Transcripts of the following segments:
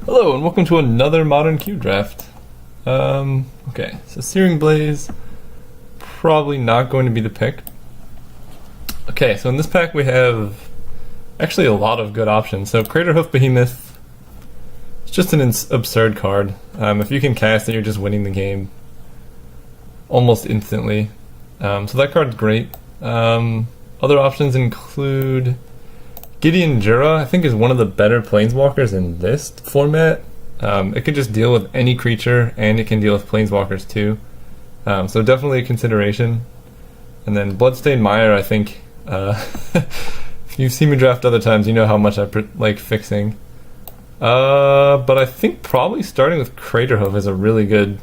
Hello and welcome to another Modern Cube Draft. Okay, so Searing Blaze, probably not going to be the pick. Okay, so in this pack we have actually a lot of good options. So Craterhoof Behemoth, it's just an absurd card. If you can cast it, you're just winning the game almost instantly. So that card's great. Other options include Gideon Jura, I think, is one of the better Planeswalkers in this format. It can just deal with any creature, and it can deal with Planeswalkers too. So definitely a consideration. And then Bloodstained Mire, I think, if you've seen me draft other times, you know how much I like fixing. But I think probably starting with Craterhoof is a really good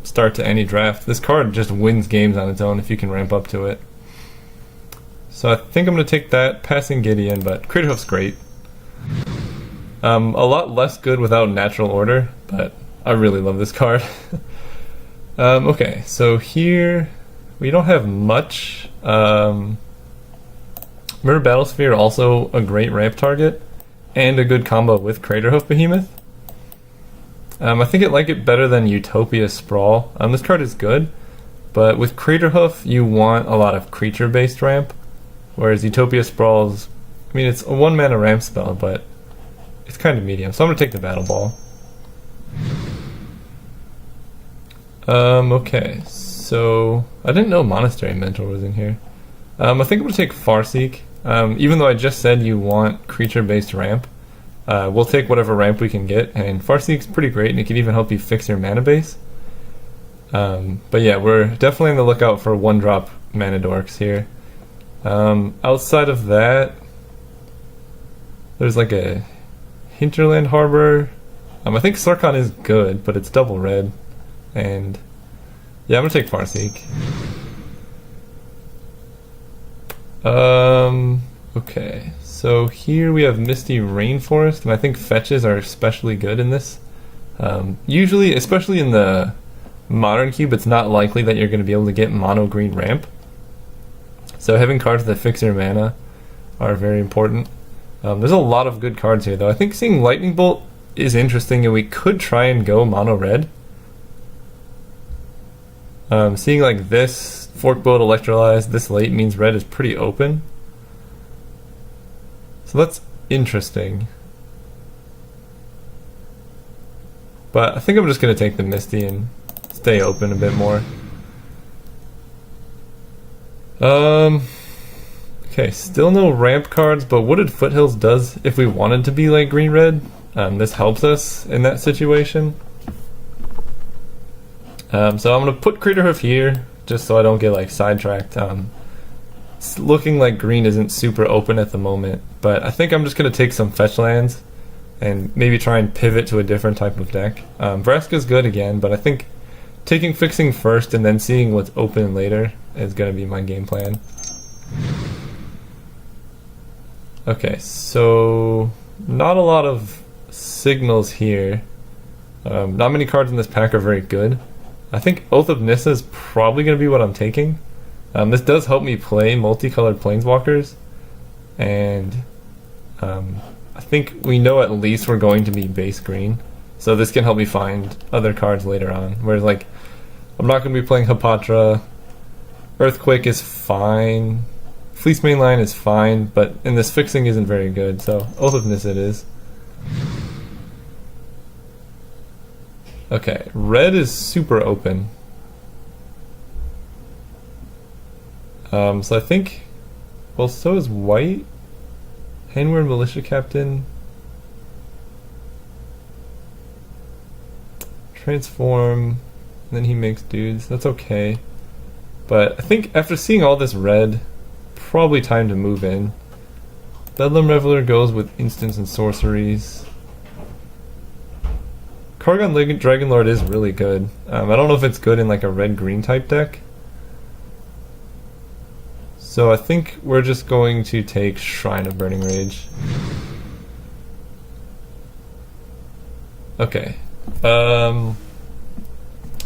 start to any draft. This card just wins games on its own if you can ramp up to it. So I think I'm going to take that, passing Gideon, but Craterhoof's great. A lot less good without Natural Order, but I really love this card. Okay, so here we don't have much. Mirror Battlesphere, also a great ramp target, and a good combo with Craterhoof Behemoth. I think I like it better than Utopia Sprawl. This card is good, but with Craterhoof you want a lot of creature-based ramp, whereas Utopia Sprawl's, I mean, it's a 1-mana ramp spell, but it's kind of medium, so I'm going to take the Battle Ball. Okay, so I didn't know Monastery Mentor was in here. I think I'm going to take Farseek. Even though I just said you want creature-based ramp, we'll take whatever ramp we can get, and Farseek's pretty great, and it can even help you fix your mana base. But yeah, we're definitely on the lookout for 1-drop mana dorks here. Outside of that, there's like a Hinterland Harbor. I think Sarkhan is good, but it's double red. And yeah, I'm gonna take Farseek. Okay, so here we have Misty Rainforest, and I think fetches are especially good in this. Usually, especially in the Modern Cube, it's not likely that you're going to be able to get mono green ramp. So having cards that fix your mana are very important. There's a lot of good cards here, though. I think seeing Lightning Bolt is interesting, and we could try and go mono red. Seeing like this Fork Bolt Electrolyze this late means red is pretty open. So that's interesting. But I think I'm just going to take the Misty and stay open a bit more. Okay, still no ramp cards, but Wooded Foothills does if we wanted to be like green-red. This helps us in that situation. So I'm going to put Craterhoof here, just so I don't get like sidetracked. It's looking like green isn't super open at the moment, but I think I'm just going to take some fetch lands and maybe try and pivot to a different type of deck. Vraska's good again, but I think taking Fixing first and then seeing what's open later is going to be my game plan. Okay, so not a lot of signals here. Not many cards in this pack are very good. I think Oath of Nissa is probably going to be what I'm taking. This does help me play multicolored Planeswalkers, and I think we know at least we're going to be base green, so this can help me find other cards later on. Whereas, like, I'm not going to be playing Hapatra. Earthquake is fine. Fleece Mainline is fine, but in this fixing isn't very good, so Oath of Nissa it is. Okay, red is super open. So I think, well, so is white. Handwear Militia Captain. Transform, and then he makes dudes. That's okay. But I think after seeing all this red, probably time to move in. Bedlam Reveler goes with instants and sorceries. Kargon Dragonlord is really good. I don't know if it's good in like a red-green type deck. So I think we're just going to take Shrine of Burning Rage. Okay.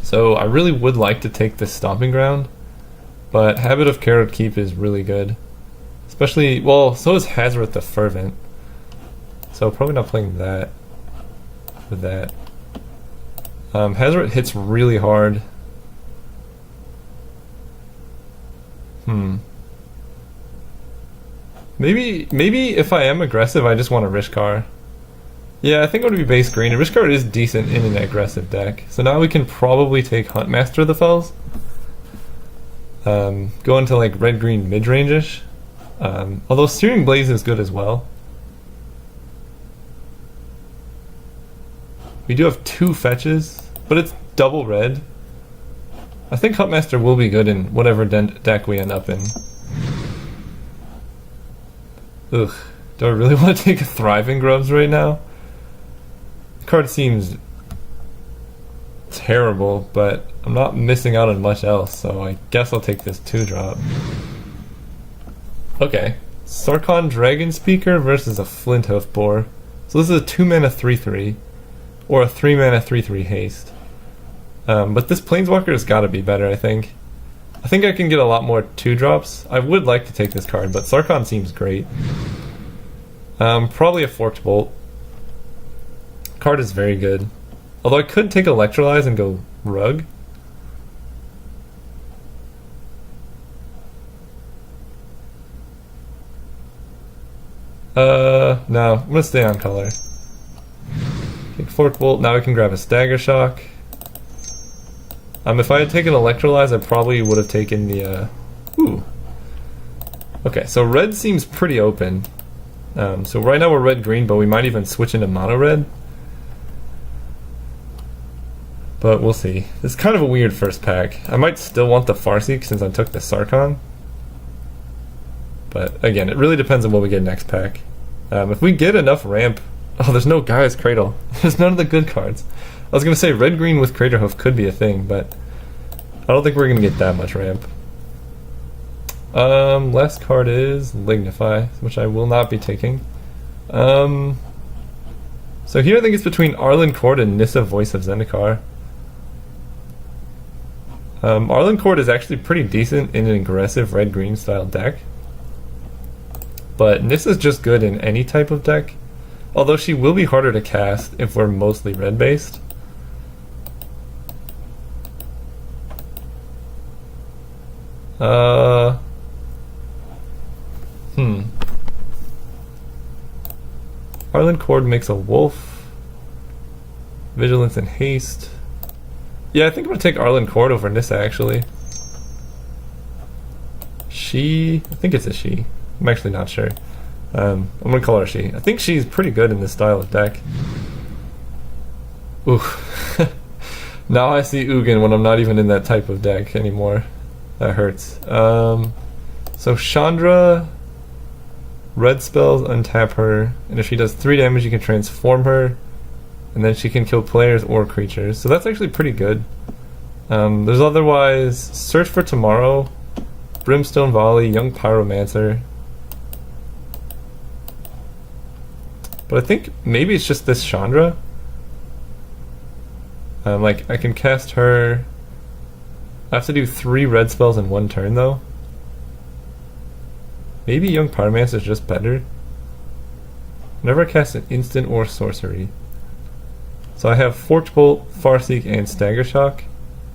So I really would like to take this Stomping Ground, but Habit of Carrot Keep is really good. Especially, well, so is Hazard the Fervent. So probably not playing that. with that. Hazard hits really hard. Maybe if I am aggressive, I just want a Rishkar. Yeah, I think I'm going to be base green. A Rishkar is decent in an aggressive deck. So now we can probably take Huntmaster of the Fells. Go into like red-green mid-range-ish. Although Searing Blaze is good as well. We do have 2 fetches, but it's double red. I think Huntmaster will be good in whatever deck we end up in. Ugh. Do I really want to take a Thriving Grubs right now? The card seems terrible, but I'm not missing out on much else, so I guess I'll take this 2-drop. Okay. Sarkhan Dragon Speaker versus a Flinthoof Boar. So this is a 2-mana 3/3, or a 3-mana 3/3 haste. But this Planeswalker has got to be better, I think. I think I can get a lot more 2-drops. I would like to take this card, but Sarkhan seems great. Probably a Forked Bolt. Card is very good. Although I could take Electrolyze and go Rug. No, I'm gonna stay on color. Take Forked Bolt, now we can grab a Stagger Shock. If I had taken Electrolyze, I probably would have taken the, ooh. Okay, so red seems pretty open. So right now we're red-green, but we might even switch into mono-red. But we'll see. It's kind of a weird first pack. I might still want the Farseek since I took the Sarkhan. But again, it really depends on what we get next pack. If we get enough ramp... Oh, there's no Gaia's Cradle. There's none of the good cards. I was going to say red-green with Craterhoof could be a thing, but I don't think we're going to get that much ramp. Last card is Lignify, which I will not be taking. So here I think it's between Arlinn Kord and Nissa, Voice of Zendikar. Arlinn Kord is actually pretty decent in an aggressive red-green style deck. But Nissa's just good in any type of deck. Although she will be harder to cast if we're mostly red-based. Arlinn Kord makes a wolf. Vigilance and haste. Yeah, I think I'm gonna take Arlinn Kord over Nissa actually. She, I think it's a she. I'm actually not sure. I'm gonna call her she. I think she's pretty good in this style of deck. Ooh. Now I see Ugin when I'm not even in that type of deck anymore. That hurts. So Chandra, red spells untap her, and if she does 3 damage you can transform her, and then she can kill players or creatures. So that's actually pretty good. There's otherwise Search for Tomorrow, Brimstone Volley, Young Pyromancer. But I think maybe it's just this Chandra. Like I can cast her. I have to do 3 red spells in 1 turn though. Maybe Young Pyromancer is just better. Whenever I cast an instant or sorcery. So I have Forked Bolt, Farseek, and Stagger Shock.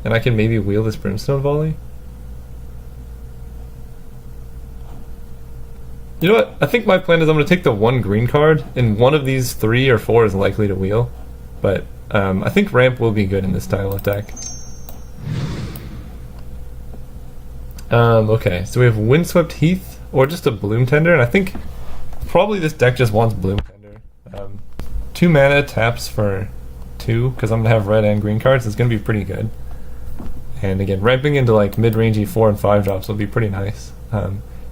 And I can maybe wheel this Brimstone Volley. You know what? I think my plan is I'm going to take the 1 green card, and one of these 3 or 4 is likely to wheel. But I think ramp will be good in this style of deck. Okay, so we have Windswept Heath, or just a Bloom Tender, and I think probably this deck just wants Bloom Tender. 2 mana taps for 2, because I'm going to have red and green cards. It's going to be pretty good. And again, ramping into like mid-rangey 4 and 5 drops will be pretty nice.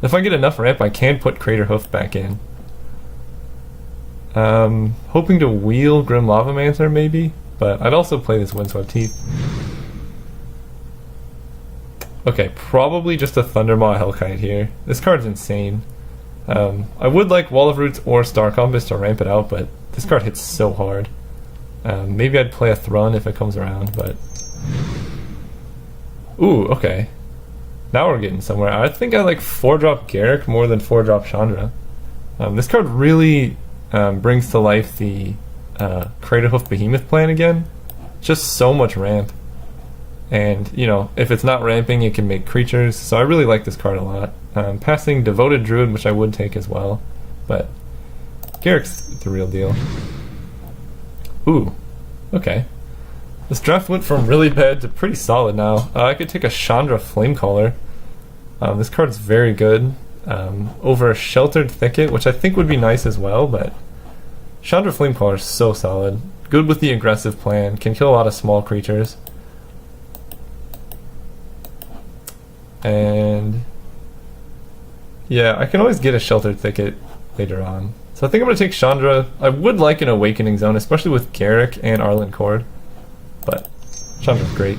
If I get enough ramp, I can put Craterhoof back in. Hoping to wheel Grim Lavamancer maybe, but I'd also play this Windswept Heath. Okay, probably just a Thundermaw Hellkite here. This card's insane. I would like Wall of Roots or Star Compass to ramp it out, but this card hits so hard. Maybe I'd play a Thrun if it comes around, but... Ooh, okay. Now we're getting somewhere. I think I like 4-drop Garruk more than 4-drop Chandra. This card really brings to life the Craterhoof Behemoth plan again. Just so much ramp. And, you know, if it's not ramping, it can make creatures. So I really like this card a lot. Passing Devoted Druid, which I would take as well. But Garrick's the real deal. Ooh, okay. This draft went from really bad to pretty solid now. I could take a Chandra Flamecaller. This card's very good. Over a Sheltered Thicket, which I think would be nice as well, but Chandra Flamecaller is so solid. Good with the aggressive plan, can kill a lot of small creatures. And yeah, I can always get a Sheltered Thicket later on. So I think I'm going to take Chandra. I would like an Awakening Zone, especially with Garrick and Arlinn Kord. But Chandra's great.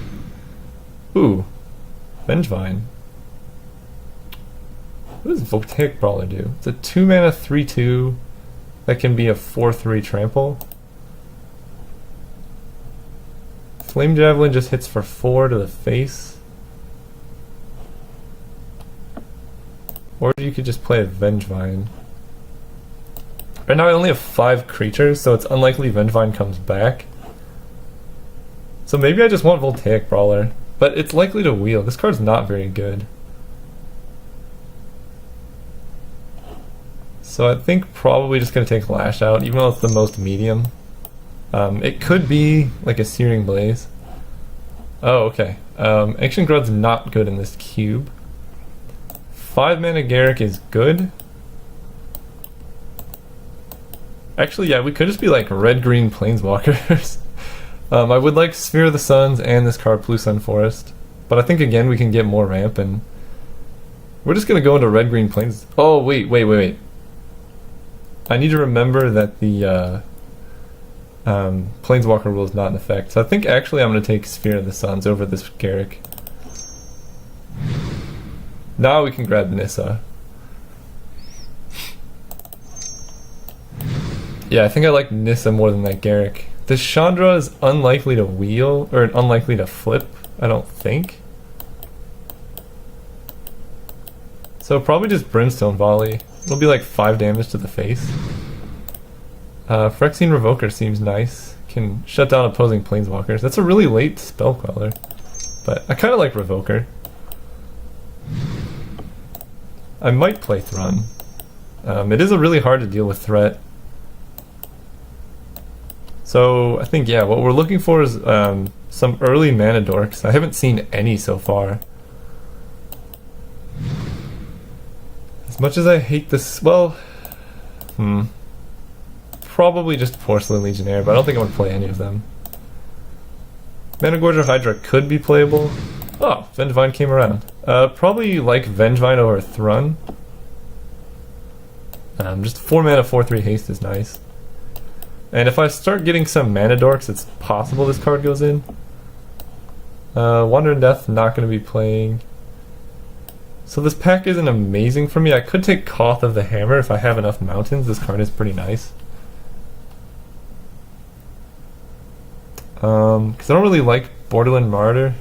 Ooh, Vengevine. What does Voltaic Brawler do? It's a 2-mana 3/2 that can be a 4/3 trample. Flame Javelin just hits for 4 to the face. Or you could just play a Vengevine. Right now I only have 5 creatures, so it's unlikely Vengevine comes back. So maybe I just want Voltaic Brawler, but it's likely to wheel. This card's not very good. So I think probably just going to take Lash Out, even though it's the most medium. It could be like a Searing Blaze. Oh, okay. Ancient Grud's not good in this cube. 5-mana Garrick is good. Actually, yeah, we could just be like red-green Planeswalkers. I would like Sphere of the Suns and this card, Blue Sun Forest. But I think, again, we can get more ramp, and we're just going to go into red-green Planes. Oh, wait. I need to remember that the Planeswalker rule is not in effect. So I think, actually, I'm going to take Sphere of the Suns over this Garrick. Now we can grab Nissa. Yeah, I think I like Nissa more than that Garrick. This Chandra is unlikely to wheel, or unlikely to flip, I don't think. So probably just Brimstone Volley. It'll be like 5 damage to the face. Phyrexian Revoker seems nice. Can shut down opposing Planeswalkers. That's a really late spell queller. But I kind of like Revoker. I might play Thrun. It is a really hard to deal with threat. So I think, yeah, what we're looking for is some early mana dorks. I haven't seen any so far. As much as I hate this, well, probably just Porcelain Legionnaire, but I don't think I'm going to play any of them. Managorger Hydra could be playable. Oh, Vengevine came around. Probably like Vengevine over Thrun. Just 4-mana 4/3 haste is nice. And if I start getting some mana dorks, it's possible this card goes in. Wandering Death, not going to be playing. So this pack isn't amazing for me. I could take Koth of the Hammer if I have enough mountains. This card is pretty nice. Because I don't really like Borderland Martyr.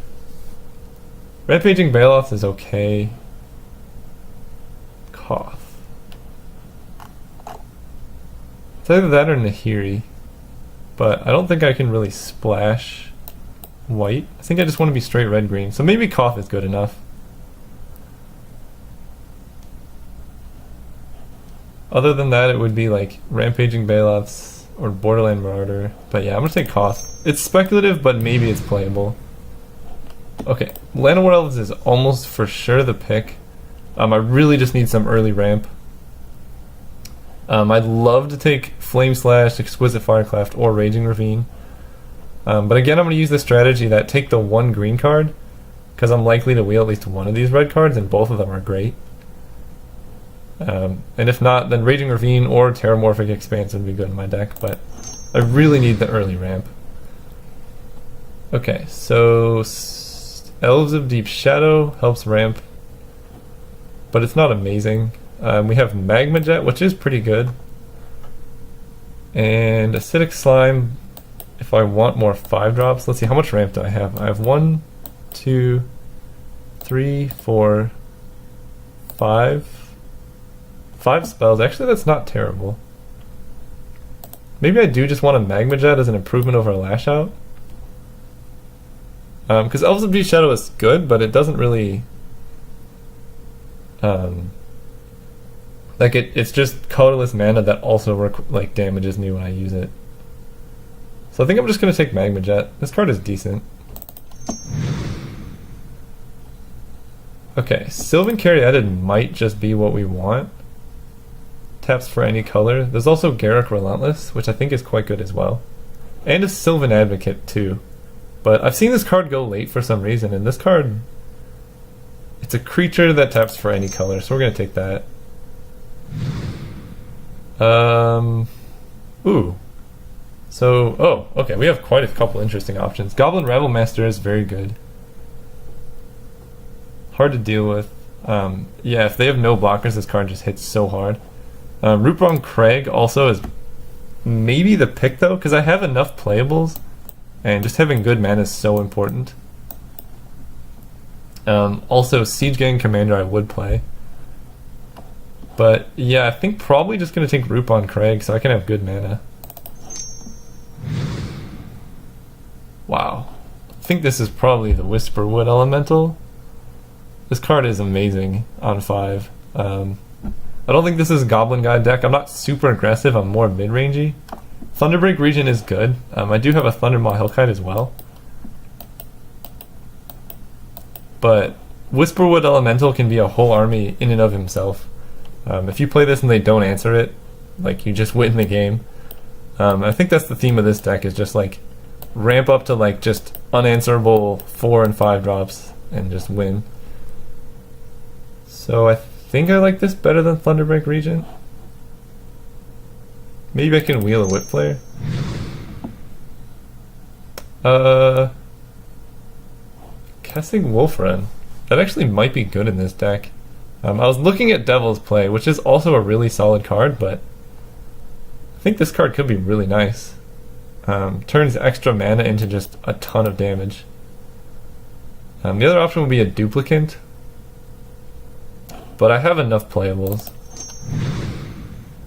Rampaging Baloth is okay. Koth. It's either that or Nahiri. But I don't think I can really splash white. I think I just want to be straight red-green. So maybe Koth is good enough. Other than that, it would be like Rampaging Baloths or Borderland Martyr. But yeah, I'm going to take Koth. It's speculative, but maybe it's playable. Okay, Llanowar Elves is almost for sure the pick. I really just need some early ramp. I'd love to take Flame Slash, Exquisite Firecraft, or Raging Ravine. But again, I'm going to use the strategy that take the 1 green card, because I'm likely to wheel at least one of these red cards, and both of them are great. And if not, then Raging Ravine or Terramorphic Expanse would be good in my deck, but I really need the early ramp. Okay, so Elves of Deep Shadow helps ramp, but it's not amazing. We have Magma Jet, which is pretty good. And Acidic Slime, if I want more 5-drops. Let's see, how much ramp do I have? I have 1, 2, 3, 4, 5. 5 spells. Actually, that's not terrible. Maybe I do just want a Magma Jet as an improvement over a Lash Out. Because Elves of Deep Shadow is good, but it doesn't really... like it's just colorless mana that also like damages me when I use it. So I think I'm just going to take Magma Jet. This card is decent. Okay, Sylvan Caryatid might just be what we want. Taps for any color. There's also Garruk Relentless, which I think is quite good as well. And a Sylvan Advocate too. But I've seen this card go late for some reason, and this card... it's a creature that taps for any color, so we're going to take that. Ooh. So, oh, okay, we have quite a couple interesting options. Goblin Rabblemaster is very good. Hard to deal with. Yeah, if they have no blockers, this card just hits so hard. Rootborn Crag also is maybe the pick though, because I have enough playables, and just having good mana is so important. Also, Siege Gang Commander I would play. But yeah, I think probably just going to take Rootborn Crag so I can have good mana. Wow. I think this is probably the Whisperwood Elemental. This card is amazing on 5. I don't think this is a Goblin Guide deck. I'm not super aggressive, I'm more mid-rangey. Thunderbreak Region is good. I do have a Thundermaw Hellkite as well. But Whisperwood Elemental can be a whole army in and of himself. If you play this and they don't answer it, like, you just win the game. I think that's the theme of this deck, is just like ramp up to like just unanswerable 4 and 5 drops and just win. So I think I like this better than Thunderbreak Regent. Maybe I can wheel a Whip Flare. Kessing Wolfrun. That actually might be good in this deck. I was looking at Devil's Play, which is also a really solid card, but I think this card could be really nice. Turns extra mana into just a ton of damage. The other option would be a Duplicant, but I have enough playables.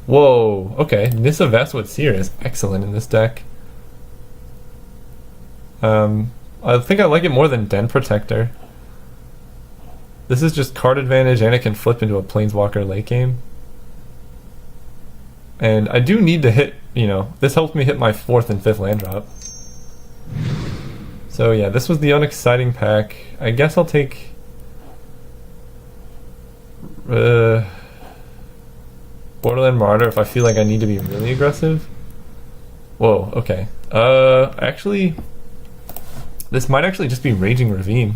Whoa, okay, Nissa Vastwood Seer is excellent in this deck. I think I like it more than Den Protector. This is just card advantage, and it can flip into a Planeswalker late game. And I do need to hit, you know, this helps me hit my 4th and 5th land drop. So yeah, this was the unexciting pack. I guess I'll take... Borderland Martyr if I feel like I need to be really aggressive. Whoa, okay. Actually, this might actually just be Raging Ravine.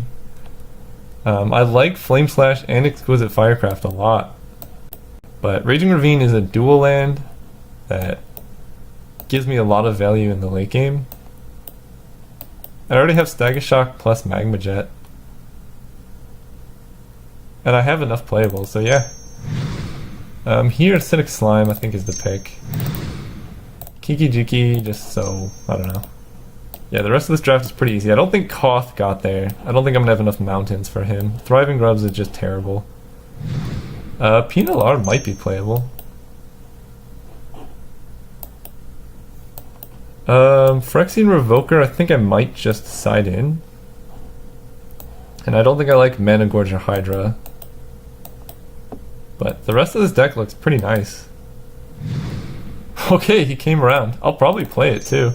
I like Flame Slash and Exquisite Firecraft a lot, but Raging Ravine is a dual land that gives me a lot of value in the late game. I already have Stagger Shock plus Magma Jet, and I have enough playables, so yeah. Here, Acidic Slime I think is the pick. Kiki Jiki, just so, I don't know. Yeah, the rest of this draft is pretty easy. I don't think Koth got there. I don't think I'm going to have enough mountains for him. Thriving Grubs is just terrible. Pinalar might be playable. Phyrexian Revoker, I think I might just side in. And I don't think I like Mana Gorge or Hydra. But the rest of this deck looks pretty nice. Okay, he came around. I'll probably play it too.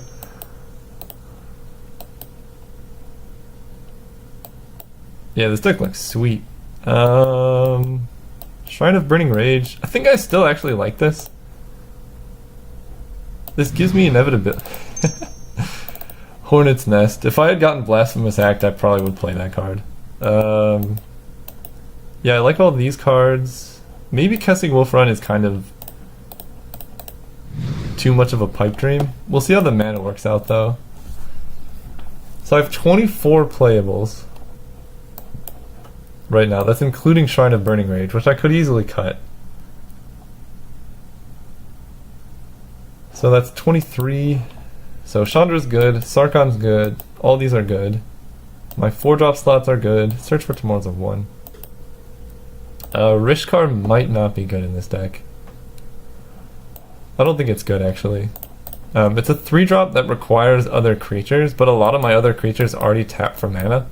Yeah, this deck looks sweet. Shrine of Burning Rage. I think I still actually like this. This gives me inevitability. Hornet's Nest. If I had gotten Blasphemous Act, I probably would play that card. Yeah, I like all these cards. Maybe Kessing Wolfrun is kind of too much of a pipe dream. We'll see how the mana works out though. So I have 24 playables right now. That's including Shrine of Burning Rage, which I could easily cut. So that's 23. So Chandra's good, Sarkon's good, all these are good. My 4-drop slots are good. Search for Tomorrow's a 1. Rishkar might not be good in this deck. I don't think it's good actually. It's a 3-drop that requires other creatures, but a lot of my other creatures already tap for mana.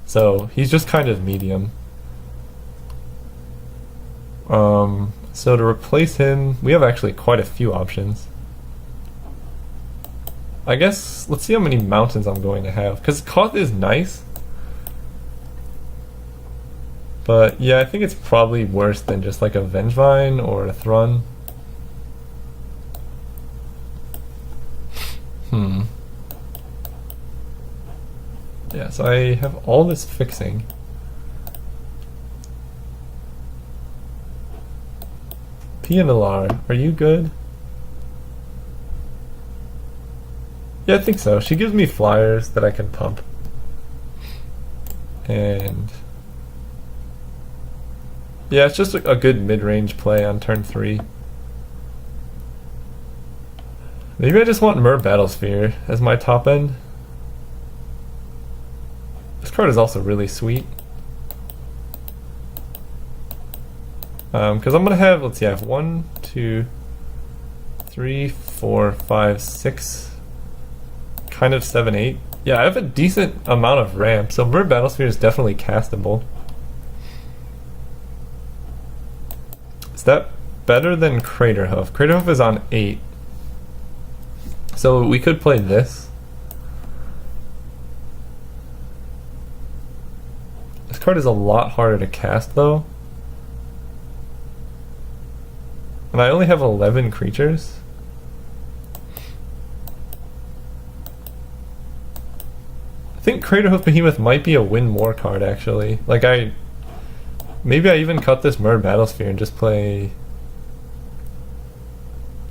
So he's just kind of medium. So to replace him, we have actually quite a few options. I guess, let's see how many mountains I'm going to have, because Koth is nice. But yeah, I think it's probably worse than just like a Vengevine or a Thrun. Yeah, so I have all this fixing. Pianalar, are you good? Yeah, I think so. She gives me flyers that I can pump. And yeah, it's just a good mid-range play on turn 3. Maybe I just want Mer Battlesphere as my top end. This card is also really sweet. Because I'm going to have, let's see, I have 1, 2, 3, 4, 5, 6, kind of 7, 8. Yeah, I have a decent amount of ramp, so Mer Battlesphere is definitely castable. Is that better than Craterhoof? Craterhoof is on 8. So we could play this. This card is a lot harder to cast though. And I only have 11 creatures. I think Craterhoof Behemoth might be a win more card actually. Like maybe I even cut this Mer Battlesphere and just play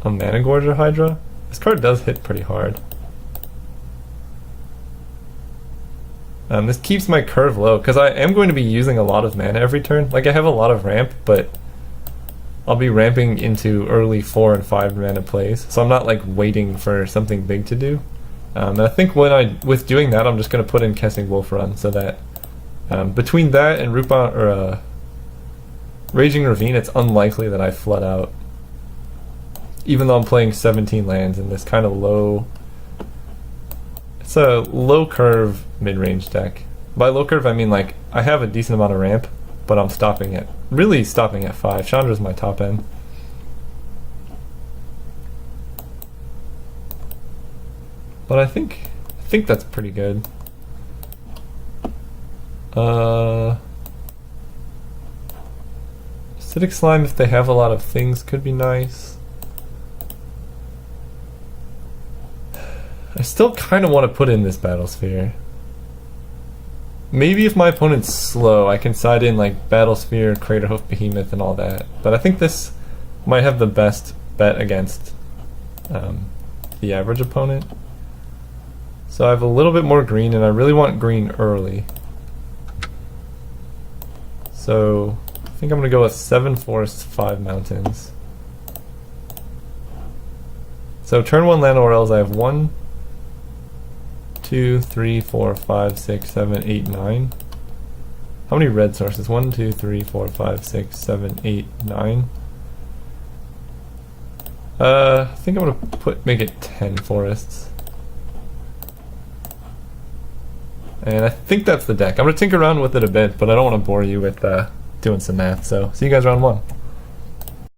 a Mana Gorger Hydra. This card does hit pretty hard. This keeps my curve low, because I am going to be using a lot of mana every turn. Like, I have a lot of ramp, but I'll be ramping into early 4 and 5 mana plays, so I'm not like waiting for something big to do. And I think with doing that, I'm just going to put in Kessing Wolf Run, so that between that and Raging Ravine, it's unlikely that I flood out. Even though I'm playing 17 lands in this kind of low... It's a low curve mid-range deck. By low curve I mean like I have a decent amount of ramp, but I'm really stopping at 5. Chandra's my top end. But I think that's pretty good. Acidic Slime, if they have a lot of things, could be nice. I still kind of want to put in this Battlesphere. Maybe if my opponent's slow, I can side in like Battlesphere, Craterhoof Behemoth, and all that. But I think this might have the best bet against the average opponent. So I have a little bit more green, and I really want green early. So I think I'm going to go with 7 forests, 5 mountains. So turn 1 land orals, I have 1, 2, 3, 4, 5, 6, 7, 8, 9. How many red sources? 1, 2, 3, 4, 5, 6, 7, 8, 9. I think I'm gonna make it 10 forests. And I think that's the deck. I'm gonna tinker around with it a bit, but I don't want to bore you with doing some math. So see you guys round 1.